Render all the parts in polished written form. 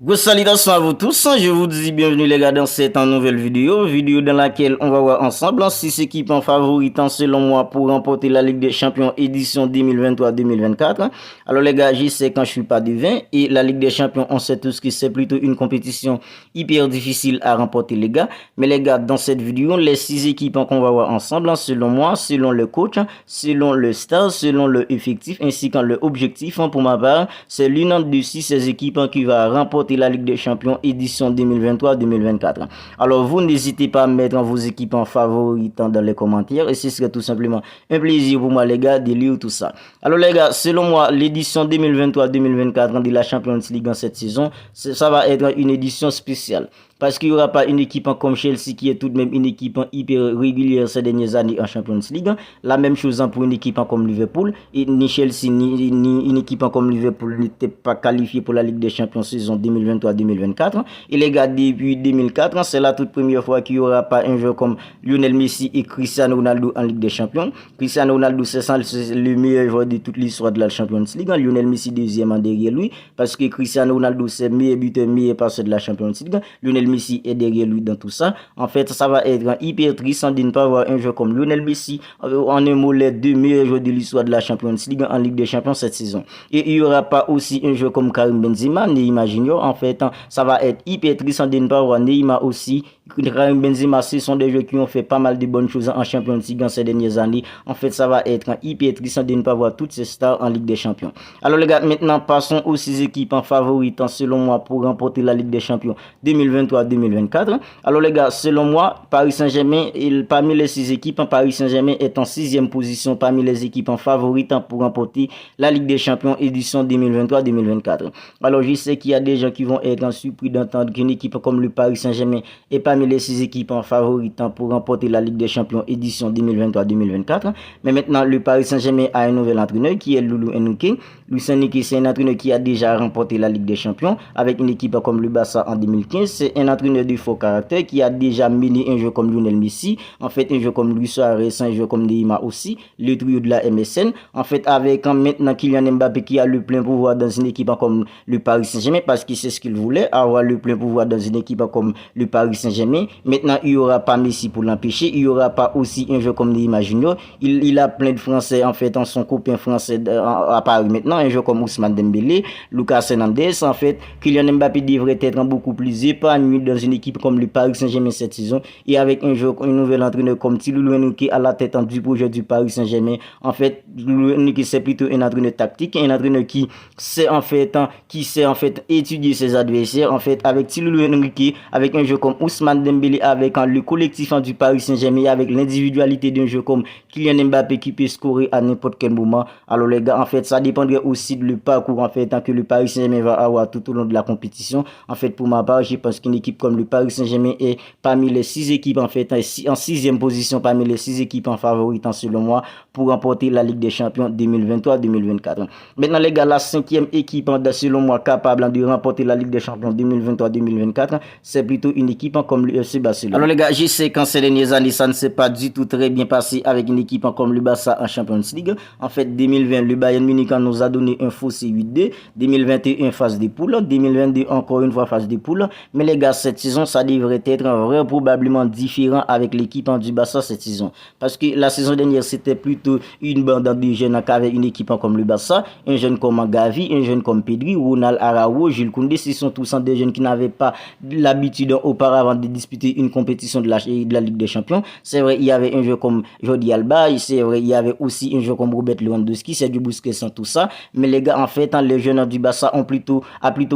Grosse salutation à vous tous, je vous dis bienvenue les gars dans cette nouvelle vidéo dans laquelle on va voir ensemble 6 équipes en favorites selon moi pour remporter la Ligue des Champions édition 2023-2024. Alors les gars, je sais quand je suis pas devin et la Ligue des Champions on sait tous que c'est plutôt une compétition hyper difficile à remporter les gars. Mais les gars, dans cette vidéo, les 6 équipes qu'on va voir ensemble selon moi, selon le coach, selon le stade, selon le effectif ainsi que le objectif pour ma part, c'est l'une de ces équipes qui va remporter la Ligue des Champions édition 2023-2024. Alors vous n'hésitez pas à mettre vos équipes en favorites dans les commentaires et ce serait tout simplement un plaisir pour moi les gars de lire tout ça. Alors les gars, selon moi l'édition 2023-2024 de la Champions League en cette saison, ça va être une édition spéciale. Parce qu'il n'y aura pas une équipe comme Chelsea qui est tout de même une équipe hyper régulière ces dernières années en Champions League. La même chose pour une équipe comme Liverpool. Et ni Chelsea ni une équipe comme Liverpool n'était pas qualifiée pour la Ligue des Champions saison 2023-2024. Et les gars, depuis 2004, c'est la toute première fois qu'il n'y aura pas un joueur comme Lionel Messi et Cristiano Ronaldo en Ligue des Champions. Cristiano Ronaldo, c'est le meilleur joueur de toute l'histoire de la Champions League. Lionel Messi deuxième derrière lui. Parce que Cristiano Ronaldo, c'est meilleur buteur, meilleur passeur de la Champions League. Lionel Messi est derrière lui dans tout ça. En fait, ça va être hyper triste de ne pas avoir un joueur comme Lionel Messi, en un mot, les deux meilleurs joueurs de l'histoire de la Champions League en Ligue des Champions cette saison. Et il n'y aura pas aussi un joueur comme Karim Benzema, Neymar Junior. En fait, ça va être hyper triste de ne pas avoir Neymar aussi. Karim Benzema, ce sont des joueurs qui ont fait pas mal de bonnes choses en Champions League en ces dernières années. En fait, ça va être hyper triste de ne pas avoir toutes ces stars en Ligue des Champions. Alors les gars, maintenant passons aux 6 équipes en favorites selon moi pour remporter la Ligue des Champions 2023-2024. Alors les gars, selon moi, Paris Saint-Germain, parmi les 6 équipes, Paris Saint-Germain est en 6e position parmi les équipes en favorites pour remporter la Ligue des Champions édition 2023-2024. Alors je sais qu'il y a des gens qui vont être surpris d'entendre qu'une équipe comme le Paris Saint-Germain est parmi les 6 équipes en favorites pour remporter la Ligue des Champions édition 2023-2024. Mais maintenant, le Paris Saint-Germain a un nouvel entraîneur qui est Loulou Enrique. Luis Enrique, c'est un entraîneur qui a déjà remporté la Ligue des Champions avec une équipe comme le Barça en 2015. C'est un entraîneur de fort caractère qui a déjà mené un jeu comme Lionel Messi, en fait un jeu comme Luis Suarez, un jeu comme Neymar aussi, le trio de la MSN. En fait, avec maintenant Kylian Mbappé qui a le plein pouvoir dans une équipe comme le Paris Saint-Germain parce qu'il sait ce qu'il voulait, avoir le plein pouvoir dans une équipe comme le Paris Saint-Germain. Maintenant, il n'y aura pas Messi pour l'empêcher, il n'y aura pas aussi un jeu comme Neymar Junior. Il a plein de Français en fait, en son copain français à Paris maintenant, un jeu comme Ousmane Dembélé, Lucas Hernandez. En fait, Kylian Mbappé devrait être beaucoup plus épanoui dans une équipe comme le Paris Saint-Germain cette saison et avec un nouvel entraîneur comme Loulou Enrique à la tête du projet du Paris Saint-Germain. En fait, Loulou Enrique c'est plutôt un entraîneur tactique, un entraîneur qui sait en fait étudier ses adversaires. En fait, avec Loulou Enrique, avec un jeu comme Ousmane Dembélé, avec le collectif du Paris Saint-Germain, avec l'individualité d'un jeu comme Kylian Mbappé qui peut scorer à n'importe quel moment. Alors les gars, en fait, ça dépendrait aussi de le parcours en fait que le Paris Saint-Germain va avoir tout au long de la compétition. En fait, pour ma part, je pense qu'une équipe comme le Paris Saint-Germain est parmi les 6 équipes en fait en 6e position parmi les 6 équipes en favorites selon moi pour remporter la Ligue des Champions 2023-2024. Maintenant les gars, la 5e équipe selon moi capable de remporter la Ligue des Champions 2023-2024, c'est plutôt une équipe comme le FC Barcelone. Alors les gars, je sais qu'en ces dernières années, ça ne s'est pas du tout très bien passé avec une équipe comme le Barça en Champions League. En fait, 2020, le Bayern Munich nous a donné un faux C8D, 2021 phase de poule, 2022 encore une fois phase de poule. Mais les gars, cette saison, ça devrait être vrai probablement différent avec l'équipe du Barça cette saison. Parce que la saison dernière, c'était plutôt une bande de jeunes qu'avec une équipe comme le Barça, un jeune comme Gavi, un jeune comme Pedri, Ronald Araujo, Jules Koundé, ce sont tous des jeunes qui n'avaient pas l'habitude auparavant de disputer une compétition de la Ligue des Champions. C'est vrai, il y avait un jeu comme Jordi Alba, c'est vrai, il y avait aussi un jeu comme Robert Lewandowski, c'est du Busquets sans tout ça. Mais les gars, en fait, les jeunes du Barça ont plutôt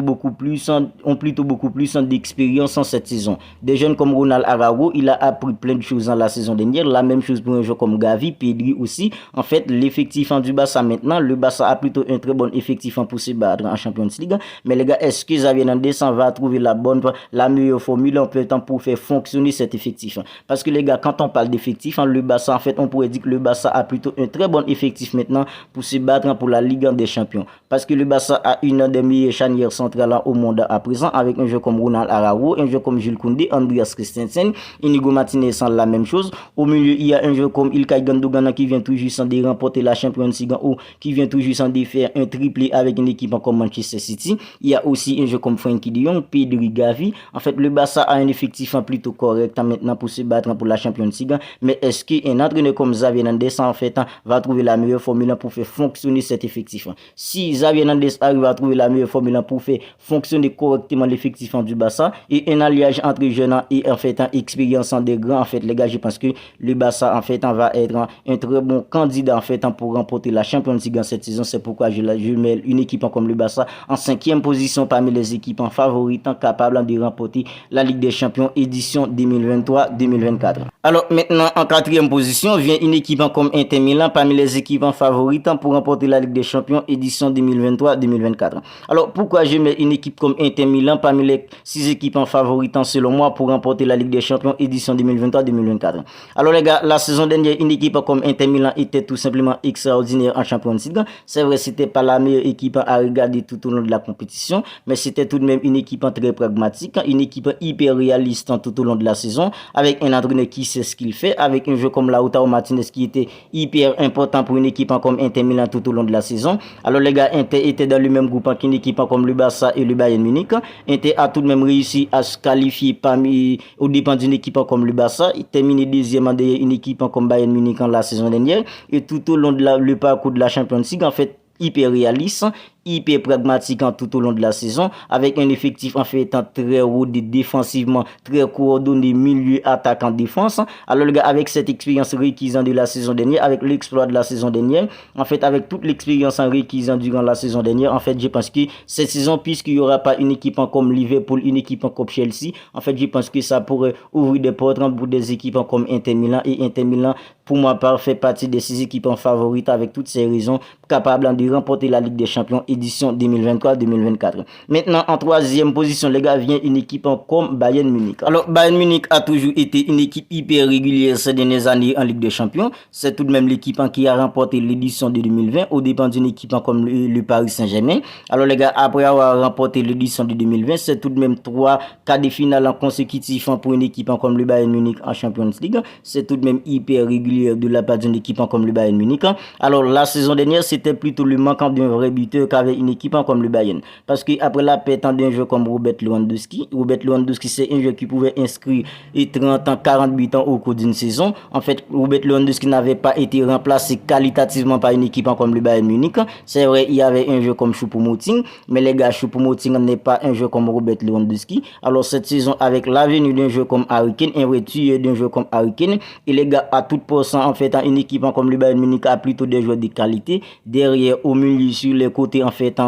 beaucoup plus d'expérience en cette saison. Des jeunes comme Ronald Araujo, il a appris plein de choses dans la saison dernière. La même chose pour un joueur comme Gavi, Pedri aussi. En fait, l'effectif du Barça maintenant, le Barça a plutôt un très bon effectif pour se battre en Champions League. Mais les gars, est-ce que Xavi Hernandez va trouver la meilleure formule en fait pour faire fonctionner cet effectif. Parce que les gars, quand on parle d'effectif, le Barça, en fait, on pourrait dire que le Barça a plutôt un très bon effectif maintenant pour se battre pour la Ligue des Champions. Parce que le Barça a une des meilleures charnières centrales au monde à présent, avec un jeu comme Ronald Araujo, un jeu comme Jules Koundé, Andreas Christensen, Inigo Martinez sans la même chose. Au milieu, il y a un jeu comme Ilkay Gundogan qui vient tout juste de remporter la Champions League ou qui vient tout juste de faire un triplé avec une équipe comme Manchester City. Il y a aussi un jeu comme Frenkie de Jong, Pedri, Gavi. En fait, le Barça a un effectif plutôt correct maintenant pour se battre pour la Champions League. Mais est-ce qu'un entraîneur comme Xavi Hernandez en fait va trouver la meilleure formule pour faire fonctionner cet effectif? Si Xavi Hernandez arrive à trouver la meilleure formule pour faire fonctionner correctement l'effectif du Barça et un alliage entre jeunes et en fait expérience des grands, en fait les gars, je pense que le Barça en fait va être un très bon candidat en fait pour remporter la Champions League cette saison. C'est pourquoi je mets une équipe comme le Barça en 5e position parmi les équipes favorites capables de remporter la Ligue des Champions édition 2023-2024. Alors maintenant en 4e position vient une équipe comme Inter Milan parmi les équipes favorites pour remporter la Ligue des Champions édition 2023-2024. Alors pourquoi je mets une équipe comme Inter Milan parmi les 6 équipes favorites selon moi pour remporter la Ligue des Champions édition 2023-2024? Alors les gars, la saison dernière, une équipe comme Inter Milan était tout simplement extraordinaire en Champions League. C'est vrai, c'était pas la meilleure équipe à regarder tout au long de la compétition, mais c'était tout de même une équipe très pragmatique, une équipe hyper réaliste tout au long de la saison, avec un entraîneur qui sait ce qu'il fait, avec un jeu comme Lautaro Martinez qui était hyper important pour une équipe comme Inter Milan tout au long de la saison. Alors les gars, Inter était dans le même groupe qu'une équipe comme le Barça et le Bayern Munich. Inter a tout de même réussi à se qualifier au dépend d'une équipe comme le Barça. Il termine deuxième derrière une équipe comme Bayern Munich la saison dernière. Et tout au long de le parcours de la Champions League, en fait, hyper réaliste, hyper pragmatique tout au long de la saison, avec un effectif en fait très rodé défensivement, très coordonné milieu attaque en défense. Alors le gars, avec cette expérience requise de la saison dernière, avec l'exploit de la saison dernière, en fait avec toute l'expérience requise durant la saison dernière, en fait je pense que cette saison, puisqu'il n'y aura pas une équipe comme Liverpool, une équipe comme Chelsea, en fait je pense que ça pourrait ouvrir des portes pour des équipes comme Inter Milan, et Inter Milan pour moi fait partie de ces équipes favorites avec toutes ces raisons capables de remporter la Ligue des Champions édition 2023-2024. Maintenant, en 3e position, les gars, vient une équipe comme Bayern Munich. Alors, Bayern Munich a toujours été une équipe hyper régulière ces dernières années en Ligue des Champions. C'est tout de même l'équipe qui a remporté l'édition de 2020 au dépend d'une équipe comme le Paris Saint-Germain. Alors, les gars, après avoir remporté l'édition de 2020, c'est tout de même 3 quarts de finale consécutifs pour une équipe comme le Bayern Munich en Champions League. C'est tout de même hyper régulier de la part d'une équipe comme le Bayern Munich. Alors, la saison dernière, c'était plutôt le manquant d'un vrai buteur qu'avait une équipe comme le Bayern. Parce que après la perte d'un jeu comme Robert Lewandowski, c'est un jeu qui pouvait inscrire 30 ans, 40 buts au cours d'une saison. En fait, Robert Lewandowski n'avait pas été remplacé qualitativement par une équipe comme le Bayern Munich. C'est vrai, il y avait un jeu comme Choupo-Moting, mais les gars, Choupo-Moting n'est pas un jeu comme Robert Lewandowski. Alors cette saison, avec la venue d'un jeu comme Harry Kane, un retour d'un jeu comme Harry Kane, et les gars, à tout pourcent, en fait, une équipe comme le Bayern Munich a plutôt des joueurs de qualité. Derrière, au milieu, sur les côtés, en fait,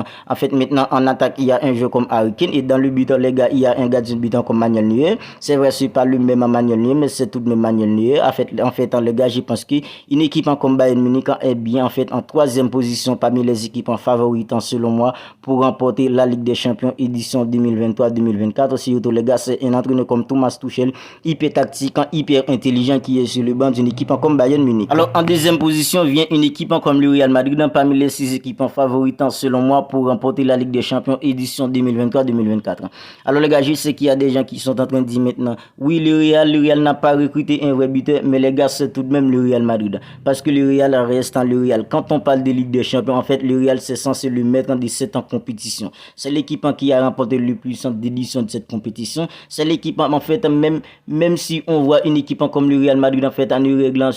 maintenant, en attaque, il y a un jeu comme Harry Kane, et dans le but, les gars, il y a un gardien de but comme Manuel Neuer. C'est vrai, c'est pas le même Manuel Neuer, mais c'est tout de même Manuel Neuer. En fait, les gars, je pense qu'une équipe comme Bayern Munich est bien, en fait, en 3e position parmi les équipes favorites, selon moi, pour remporter la Ligue des Champions édition 2023-2024. Surtout, les gars, c'est un entraîneur comme Thomas Tuchel, hyper tactique, hyper intelligent, qui est sur le banc d'une équipe comme Bayern Munich. Alors, en 2e position vient une équipe comme le Real Madrid, parmi les 6 équipes favorites, selon moi, pour remporter la Ligue des Champions édition 2023-2024. Alors les gars, je sais qu'il y a des gens qui sont en train de dire maintenant, oui, le Real n'a pas recruté un vrai buteur, mais les gars, c'est tout de même le Real Madrid. Parce que le Real reste le Real. Quand on parle de Ligue des Champions, en fait, le Real, c'est censé le mettre en 17 en compétition. C'est l'équipe qui a remporté le plus d'éditions de cette compétition. C'est l'équipe, en fait, même si on voit une équipe comme le Real Madrid, en fait, en ne réglant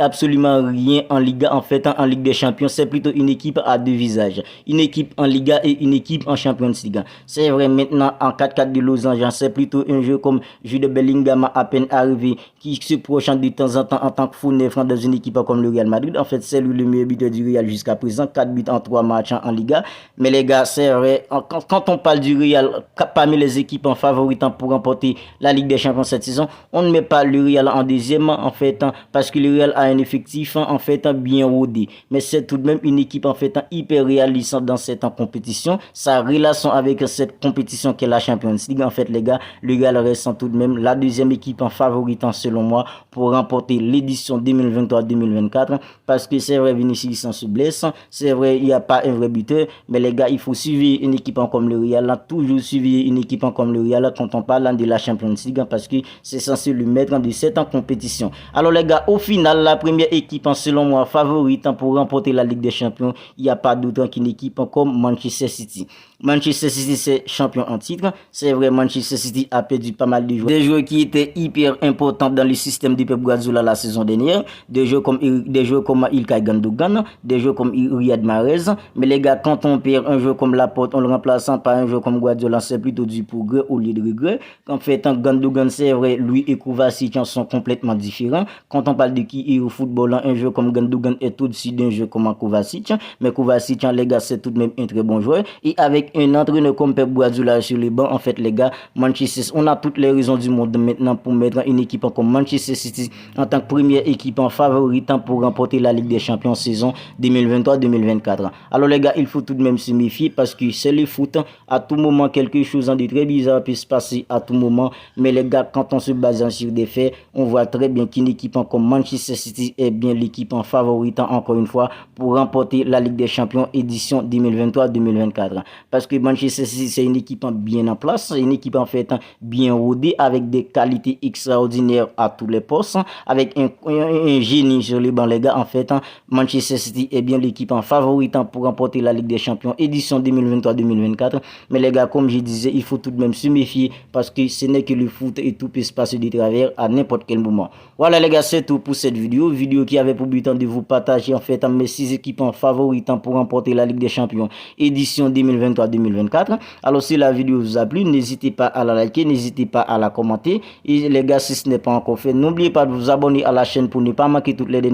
absolument rien en Liga, en fait, en Ligue des Champions, c'est plutôt une équipe à 2 visages. Une équipe en Liga et une équipe en Champions League. C'est vrai, maintenant, en 4-4 de Los Angeles, c'est plutôt un jeu comme Jude Bellingham à peine arrivé, qui se prochaine de temps en temps en tant que fou neuf dans une équipe comme le Real Madrid. En fait, c'est lui le meilleur buteur du Real jusqu'à présent, 4 buts en 3 matchs en Liga. Mais les gars, c'est vrai, quand on parle du Real, parmi les équipes en favorites pour remporter la Ligue des Champions cette saison, on ne met pas le Real en 2e, en fait, parce que le Real a un effectif, en fait, bien rodé. Mais c'est tout de même une équipe, en fait, hyper réalisent dans cette compétition, sa relation avec cette compétition qu'est la Champions League. En fait, les gars, le Real reste tout de même la deuxième équipe en favorite selon moi pour remporter l'édition 2023-2024 parce que c'est vrai, Vinicius se blesse, c'est vrai, il n'y a pas un vrai buteur, mais les gars, il faut suivre une équipe comme le Real, toujours suivre une équipe comme le Real quand on parle de la Champions League parce que c'est censé le mettre de cette compétition. Alors les gars, au final, la première équipe selon moi favorite pour remporter la Ligue des Champions, il n'y a pas d'autre qu'une équipe comme Manchester City. Manchester City c'est champion en titre, c'est vrai, Manchester City a perdu pas mal de joueurs, des joueurs qui étaient hyper importants dans le système de Pep Guardiola la saison dernière, des joueurs comme Ilkay Gundogan, des joueurs comme Riyad Mahrez, mais les gars, quand on perd un joueur comme Laporte en le remplaçant par un joueur comme Guardiola, c'est plutôt du progrès au lieu de regret. En fait, Gundogan, c'est vrai, lui et Kovacic sont complètement différents. Quand on parle de qui est au football, un joueur comme Gundogan est au-dessus d'un joueur comme Kovacic, mais Kovacic, les gars, c'est tout de même un très bon joueur. Et avec un entraîneur comme Pep Guardiola sur les bancs, en fait, les gars, Manchester, on a toutes les raisons du monde maintenant pour mettre une équipe comme Manchester City en tant que première équipe en favorite pour remporter la Ligue des Champions saison 2023-2024. Alors les gars, il faut tout de même se méfier parce que c'est le foot. À tout moment, quelque chose de très bizarre peut se passer à tout moment. Mais les gars, quand on se base sur des faits, on voit très bien qu'une équipe comme Manchester City est bien l'équipe en favorite encore une fois pour remporter la Ligue des Champions édition 2023-2024. Parce que Manchester City, c'est une équipe bien en place, une équipe en fait bien rodée avec des qualités extraordinaires à tous les postes, avec un génie sur les bancs, les gars. En fait, Manchester City est bien l'équipe en favorite pour remporter la Ligue des Champions édition 2023-2024. Mais les gars, comme je disais, il faut tout de même se méfier parce que ce n'est que le foot et tout peut se passer de travers à n'importe quel moment. Voilà les gars, c'est tout pour cette vidéo qui avait pour but de vous partager en fait mes 6 équipes en favorites pour remporter la Ligue des Champions édition 2023-2024. Alors si la vidéo vous a plu, n'hésitez pas à la liker, n'hésitez pas à la commenter. Et les gars, si ce n'est pas encore fait, n'oubliez pas de vous abonner à la chaîne pour ne pas manquer toutes les dernières